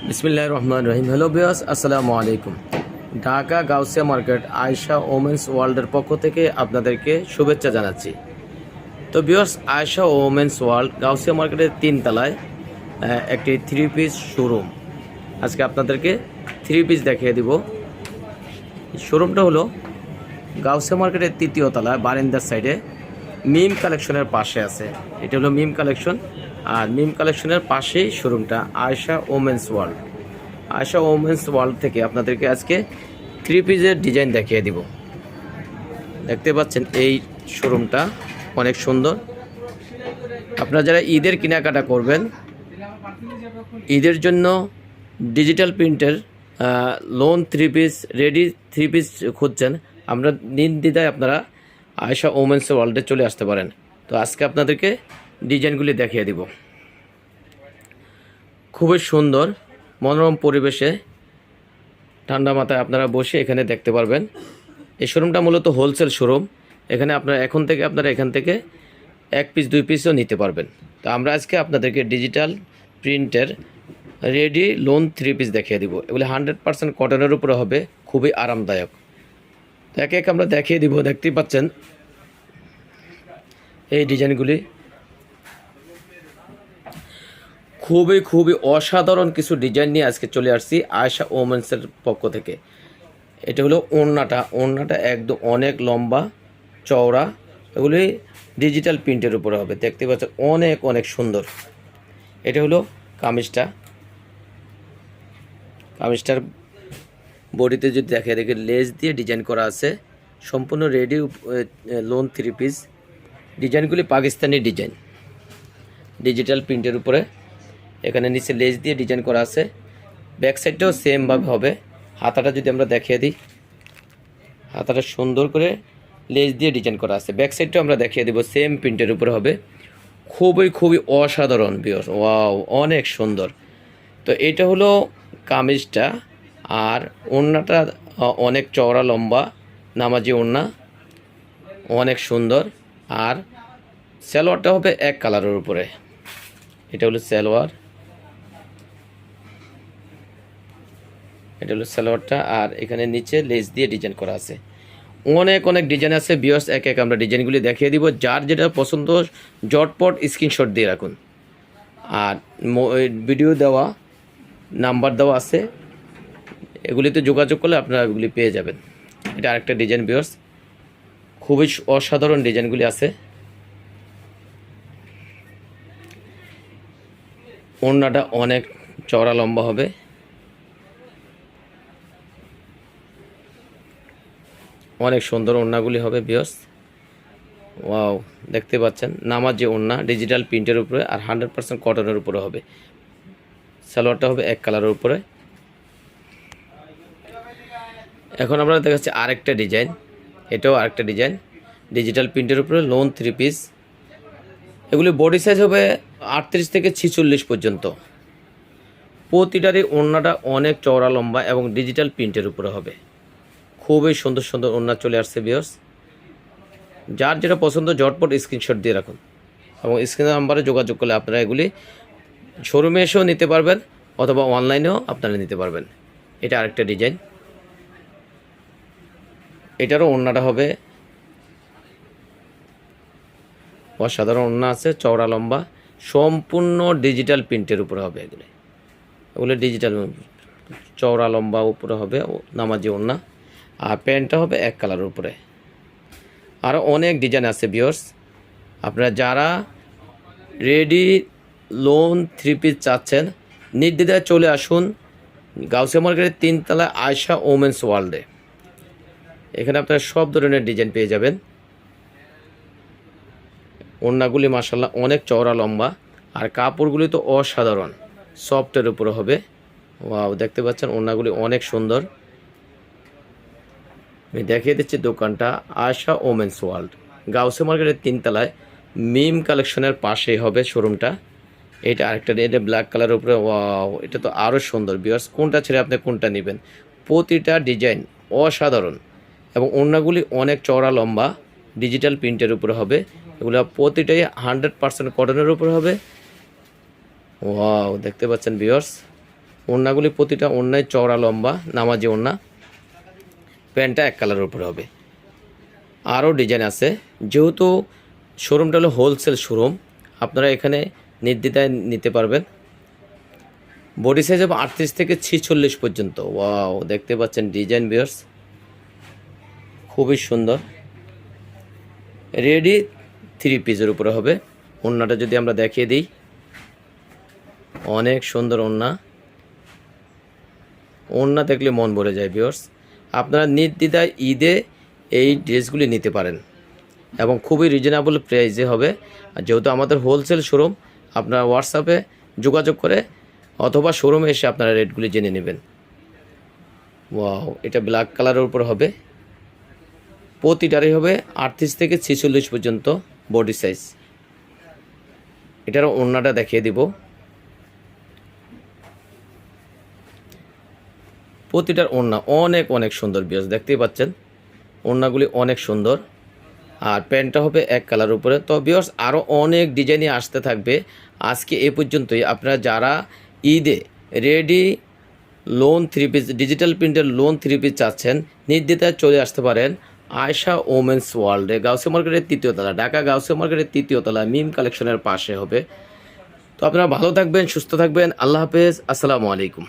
বিসমিল্লাহির রহমানির রহিম। Hello viewers, আসসালামু আলাইকুম। ঢাকা গাউসিয়া মার্কেট আয়েশা ওমেন্স ওয়ার্ল্ডের পক্ষ থেকে আপনাদেরকে শুভেচ্ছা জানাচ্ছি। তো viewers, Ayesha women's world Gausia মার্কেটের 3 তলায় একটি 3 পিস শোরুম। আজকে আপনাদেরকে 3 পিস দেখিয়ে দিব। শোরুমটা হলো গাউসিয়া মার্কেটের 3য় তলায় বারিন্দার সাইডে মিম কালেকশনের পাশে আছে। এটা হলো মিম কালেকশন, আর মিম কালেকশনের পাশেই শোরুমটা Ayesha women's world. Ayesha women's world থেকে আপনাদেরকে আজকে 3 পিসের ডিজাইন দেখিয়ে দিব। দেখতে পাচ্ছেন এই শোরুমটা অনেক সুন্দর। আপনারা যারা ঈদের কেনাকাটা করবেন, ঈদের জন্য ডিজিটাল প্রিন্টের লোন 3 পিস, রেডি 3 পিস খুঁজছেন, আমরা নির্দ্বিধায় আপনারা আয়েশা ওমেন্স ওয়ার্ল্ডে চলে আসতে পারেন। তো আজকে আপনাদেরকে ডিজাইনগুলি দেখিয়ে দিব। খুবই সুন্দর মনোরম পরিবেশে ঠান্ডা মাথায় আপনারা বসে এখানে দেখতে পারবেন। এই শোরুমটা মূলত হোলসেল শোরুম। এখানে আপনারা এখান থেকে 1 পিস 2 পিসও নিতে পারবেন। তো আমরা আজকে আপনাদেরকে ডিজিটাল প্রিন্টের রেডি লোন 3 পিস দেখিয়ে দিব। এগুলি 100% কটনের উপরে হবে, খুবই আরামদায়ক। তো এক এক আমরা দেখিয়ে দিব। দেখতেই পাচ্ছেন এই ডিজাইনগুলি খুবই অসাধারণ কিছু ডিজাইন নিয়ে আজকে চলে আসছি আয়েশা ওমেন্সের পক্ষ থেকে। এটা হলো ওড়নাটা একদম অনেক লম্বা চওড়া। এগুলি ডিজিটাল প্রিন্টের উপরে হবে, দেখতে পাচ্ছেন অনেক সুন্দর। এটা হলো কামিজটার বডিতে যদি দেখে লেস দিয়ে ডিজাইন করা আছে। সম্পূর্ণ রেডি লোন 3 পিস। ডিজাইনগুলি পাকিস্তানি ডিজাইন, ডিজিটাল প্রিন্টের উপরে। এখানে নিচে লেস দিয়ে ডিজাইন করা আছে। ব্যাক সাইডটাও সেমভাবে হবে। হাতাটা যদি আমরা দেখিয়ে দিই, হাতাটা সুন্দর করে লেস দিয়ে ডিজাইন করা আছে। ব্যাক সাইডটাও আমরা দেখিয়ে দেব, সেম প্রিন্টের উপরে হবে। খুবই অসাধারণ ভিউয়ার্স, ওয়াও, অনেক সুন্দর। তো এটা হলো কামিজটা। আর ওড়নাটা অনেক চওড়া লম্বা নামাজি ওড়না, অনেক সুন্দর। আর সালোয়ারটা হবে এক কালারের উপরে। এটা হলো সালোয়ারটা। আর এখানে নিচে লেস দিয়ে ডিজাইন করা আছে। অনেক ডিজাইন আছে ভিউয়ার্স, এক এক আমরা ডিজাইনগুলি দেখিয়ে দিব। যার যেটা পছন্দ ঝটপট স্ক্রিনশট দিয়ে রাখুন। আর ভিডিও দেওয়া নাম্বার দেওয়া আছে, এগুলিতে যোগাযোগ করলে আপনারা এগুলি পেয়ে যাবেন। এটা আরেকটা ডিজাইন ভিউয়ার্স, খুবই অসাধারণ ডিজাইনগুলি আছে। ওড়নাটা অনেক চওড়া লম্বা হবে, অনেক সুন্দর ওড়নাগুলি হবে ভিউয়ার্স। ওয়াও, দেখতে পাচ্ছেন নামাজি ওড়না ডিজিটাল প্রিন্টের উপরে, আর 100% কটনের উপরে হবে। সালোয়ারটা হবে এক কালারের উপরে। এখন আমরা দেখাচ্ছি আরেকটা ডিজাইন। এটাও আরেকটা ডিজাইন ডিজিটাল প্রিন্টের উপরে লোন 3 পিস। এগুলি বডি সাইজ হবে 38 থেকে 46 পর্যন্ত। প্রতিটারই ওড়নাটা অনেক চওড়া লম্বা এবং ডিজিটাল প্রিন্টের উপরে হবে। খুবই সুন্দর ওড়না চলে আসছে ভিউয়ার্স। যার যেটা পছন্দ ঝটপট স্ক্রিনশট দিয়ে রাখুন, এবং স্ক্রিন নাম্বারে যোগাযোগ করলে আপনারা এগুলি শোরুমে এসেও নিতে পারবেন, অথবা অনলাইনেও আপনারা নিতে পারবেন। এটা আরেকটা ডিজাইন। এটারও ওড়নাটা হবে অসাধারণ ওড়না আছে, চওড়া লম্বা, সম্পূর্ণ ডিজিটাল প্রিন্টের উপরে হবে। এগুলো ডিজিটাল চওড়া লম্বা উপরে হবে নামাজি ওড়না। আর প্যান্টটা হবে এক কালারের উপরে। আরও অনেক ডিজাইন আছে ভিউয়ার্স। আপনারা যারা রেডি লোন 3 পিস চাচ্ছেন, নির্দ্বিধায় চলে আসুন গাউসিয়া মার্কেটের 3 তলায় আয়েশা ওমেন্স ওয়ার্ল্ডে। এখানে আপনারা সব ধরনের ডিজাইন পেয়ে যাবেন। ওড়নাগুলি মাশাআল্লাহ অনেক চওড়া লম্বা, আর কাপড়গুলি তো অসাধারণ সফটের উপরে হবে। ওয়াও, দেখতে পাচ্ছেন ওড়নাগুলি অনেক সুন্দর। আমি দেখিয়ে দিচ্ছি দোকানটা আয়েশা ওমেন্স ওয়ার্ল্ড গাউসিয়া মার্কেটের 3 তলায় মিম কালেকশনের পাশেই হবে শোরুমটা। এটা আরেকটা, এটা ব্ল্যাক কালারের উপরে। ওয়াও, এটা তো আরও সুন্দর ভিউয়ার্স। কোনটা ছেড়ে আপনি কোনটা নেবেন? প্রতিটা ডিজাইন অসাধারণ, এবং ওড়নাগুলি অনেক চওড়া লম্বা ডিজিটাল প্রিন্টের উপরে হবে। এগুলো প্রতিটাই 100% কটনের উপরে হবে। ওয়াও, দেখতে পাচ্ছেন ভিউয়ার্স, ওড়নাগুলি প্রতিটা ওড়নায় চওড়া লম্বা নামাজি ওড়না। প্যান্টটা এক কালারের উপরে হবে। আরও ডিজাইন আছে। যেহেতু শোরুমটা হলো হোলসেল শোরুম, আপনারা এখানে নির্দ্বিধায় নিতে পারবেন। বডি সাইজ হবে 38 থেকে 46 পর্যন্ত। ওয়াও, দেখতে পাচ্ছেন ডিজাইন ভিউয়ার্স, খুবই সুন্দর। রেডি 3 পিসের উপরে হবে। ওড়নাটা যদি আমরা দেখিয়ে দিই, অনেক সুন্দর ওড়না। ওড়না দেখলে মন ভরে যায় ভিউয়ার্স। আপনারা নির্দ্বিধায় ঈদে এই ড্রেসগুলি নিতে পারেন এবং খুবই রিজনেবল প্রাইসে হবে। আর যেহেতু আমাদের হোলসেল শোরুম, আপনারা হোয়াটসঅ্যাপে যোগাযোগ করে অথবা শোরুমে এসে আপনারা রেটগুলি জেনে নেবেন। ওয়াও, এটা ব্ল্যাক কালারের উপর হবে। প্রতিটারই হবে 38 থেকে 46 পর্যন্ত বডি সাইজ। এটার ওড়নাটা দেখিয়ে দিব। প্রতিটার ওড়না অনেক অনেক সুন্দর ভিউয়ার্স, দেখতেই পাচ্ছেন ওড়নাগুলি অনেক সুন্দর। আর প্যান্টটা হবে এক কালার উপরে। তো ভিউয়ার্স, আরও অনেক ডিজাইনই আসতে থাকবে। আজকে এ পর্যন্তই। আপনারা যারা ঈদে রেডি লোন 3 পিস, ডিজিটাল প্রিন্টের লোন 3 পিস চাচ্ছেন, নির্দ্বিধায় চলে আসতে পারেন আয়েশা ওমেন্স ওয়ার্ল্ডে, গাউসিয়া মার্কেটের 3য় তলা, ঢাকা গাউসিয়া মার্কেটের 3য় তলা, মিম কালেকশনের পাশে হবে। তো আপনারা ভালো থাকবেন, সুস্থ থাকবেন। আল্লাহ হাফেজ, আসসালামু আলাইকুম।